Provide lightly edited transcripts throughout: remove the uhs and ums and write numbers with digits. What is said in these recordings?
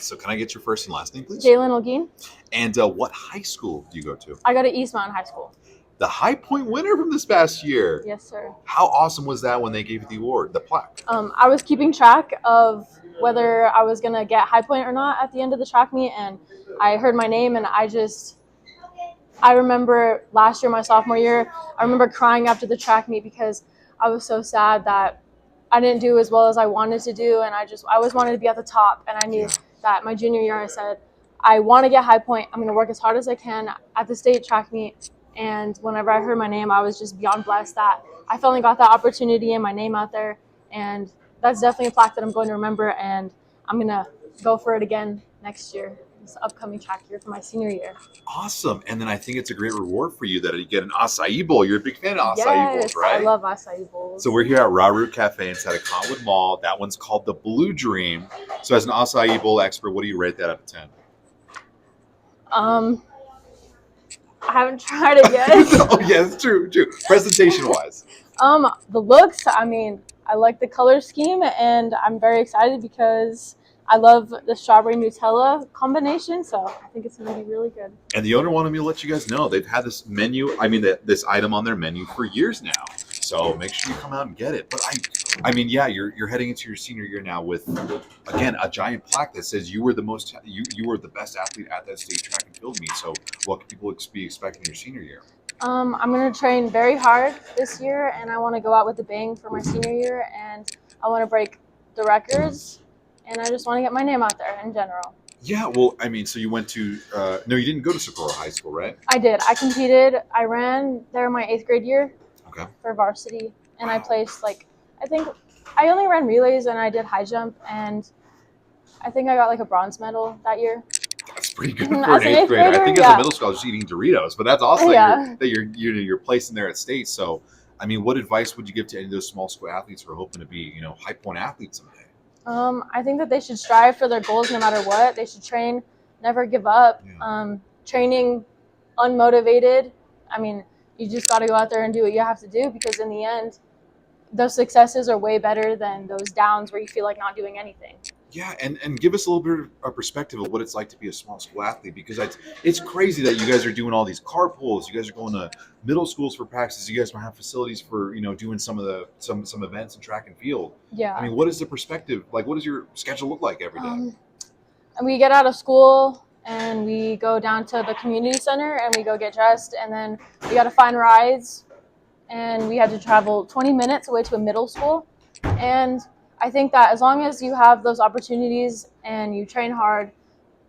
So can I get your first and last name, please? Jaylyn Olguin. And what high school do you go to? I go to East Mountain High School. The High Point winner from this past year. Yes, sir. How awesome was that when they gave you the award, the plaque? I was keeping track of whether I was going to get High Point or not at the end of the track meet, and I heard my name, and I remember last year, my sophomore year, I remember crying after the track meet because I was so sad that I didn't do as well as I wanted to do, and I always wanted to be at the top, and I knew that my junior year I said, I want to get High Point. I'm going to work as hard as I can at the state track meet. And whenever I heard my name, I was just beyond blessed that I finally got that opportunity and my name out there. And that's definitely a plaque that I'm going to remember. And I'm going to go for it again next year, this upcoming track year for my senior year. Awesome. And then I think it's a great reward for you that you get an acai bowl. You're a big fan of acai bowls, right? I love acai bowls. So we're here at Raw Root Cafe inside of Conwood Mall. That one's called the Blue Dream. So as an acai bowl expert, what do you rate that out of 10? I haven't tried it yet. Oh, yeah, it's true. Presentation-wise. The looks, I mean, I like the color scheme, and I'm very excited because I love the strawberry Nutella combination, so I think it's going to be really good. And the owner wanted me to let you guys know they've had this menu, this item on their menu for years now. So make sure you come out and get it. But I mean, yeah, you're heading into your senior year now with, again, a giant plaque that says you were the best athlete at that state track and field meet. So what can people be expecting your senior year? I'm going to train very hard this year, and I want to go out with a bang for my senior year, and I want to break the records, and I just want to get my name out there in general. Yeah, well, I mean, so you went to no, you didn't go to Socorro High School, right? I did. I competed. I ran there my 8th grade year. Okay. For varsity, and I placed I think I only ran relays and I did high jump, and I think I got like a bronze medal that year. That's pretty good for an 8th grader. I think as a middle school, I was just eating Doritos, but that's awesome that you're placing there at state. So, I mean, what advice would you give to any of those small school athletes who are hoping to be, High Point athletes someday? I think that they should strive for their goals no matter what. They should train, never give up. Yeah. Training unmotivated. I mean, you just got to go out there and do what you have to do, because in the end, those successes are way better than those downs where you feel like not doing anything. Yeah, and give us a little bit of perspective of what it's like to be a small school athlete, because it's crazy that you guys are doing all these carpools. You guys are going to middle schools for practices. You guys don't have facilities for doing some events in track and field. Yeah. I mean, what is the perspective like? What does your schedule look like every day? And we get out of school and we go down to the community center and we go get dressed, and then we got to find rides, and we had to travel 20 minutes away to a middle school. And I think that as long as you have those opportunities and you train hard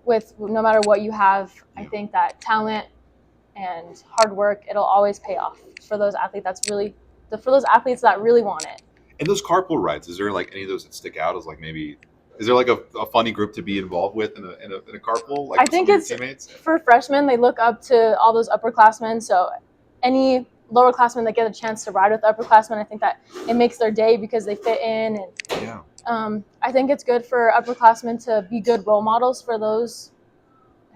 with no matter what you have, I think that talent and hard work, it'll always pay off for those athletes that really want it. And those carpool rides, is there like any of those that stick out as like maybe? Is there like a funny group to be involved with in a carpool? Like I think it's teammates? For freshmen, they look up to all those upperclassmen. So any lowerclassmen that get a chance to ride with the upperclassmen, I think that it makes their day because they fit in. And yeah. I think it's good for upperclassmen to be good role models for those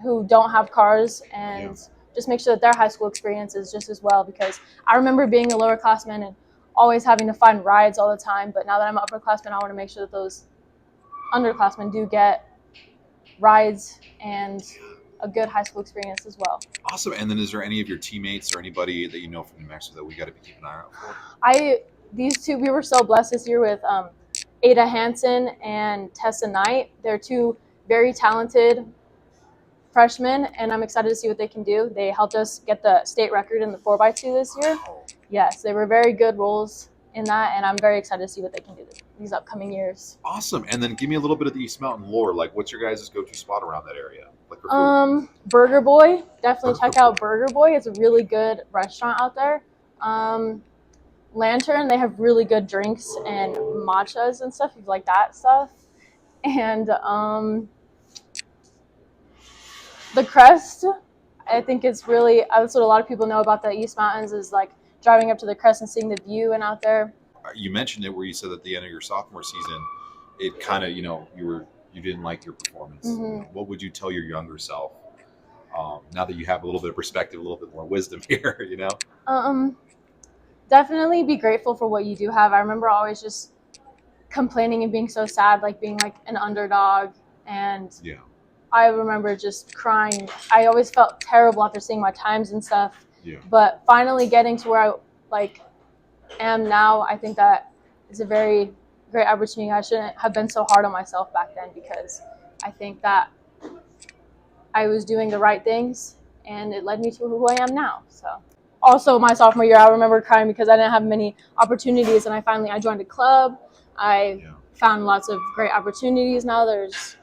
who don't have cars, and just make sure that their high school experience is just as well. Because I remember being a lowerclassman and always having to find rides all the time. But now that I'm an upperclassman, I want to make sure that those underclassmen do get rides and a good high school experience as well. Awesome. And then is there any of your teammates or anybody that you know from New Mexico that we got to be keeping an eye out for? These two, we were so blessed this year with Ada Hansen and Tessa Knight. They're two very talented freshmen, and I'm excited to see what they can do. They helped us get the state record in the 4x2 this year. Yes, they were very good roles in that, and I'm very excited to see what they can do these upcoming years. Awesome. And then give me a little bit of the East Mountain lore. Like, what's your guys' go-to spot around that area? Like for food? Burger Boy. Definitely check out Burger Boy. It's a really good restaurant out there. Lantern, they have really good drinks and matchas and stuff, if you like that stuff. And the Crest, I think it's really, that's what a lot of people know about the East Mountains, is like driving up to the Crest and seeing the view and out there. You mentioned it where you said at the end of your sophomore season, it kind of, you didn't like your performance. Mm-hmm. What would you tell your younger self now that you have a little bit of perspective, a little bit more wisdom here, Definitely be grateful for what you do have. I remember always just complaining and being so sad, like being like an underdog And Yeah. I remember just crying. I always felt terrible after seeing my times and stuff. Yeah. But finally getting to where I like am now, I think that is a very great opportunity. I shouldn't have been so hard on myself back then, because I think that I was doing the right things and it led me to who I am now. So also my sophomore year, I remember crying because I didn't have many opportunities, and I joined a club. I found lots of great opportunities now. There's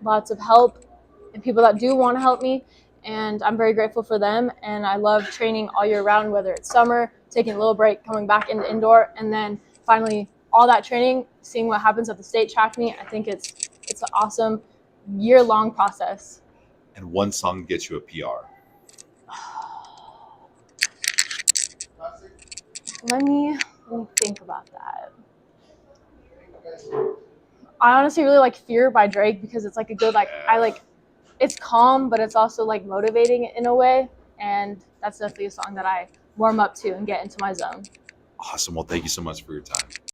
lots of help and people that do want to help me, and I'm very grateful for them. And I love training all year round, whether it's summer, taking a little break, coming back into indoor, and then finally all that training, seeing what happens at the state track meet. I think it's an awesome year-long process. And one song gets you a PR. Let me think about that. I honestly really like "Fear" by Drake, because it's like a good it's calm, but it's also like motivating in a way, and that's definitely a song that I warm up to and get into my zone. Awesome. Well, thank you so much for your time.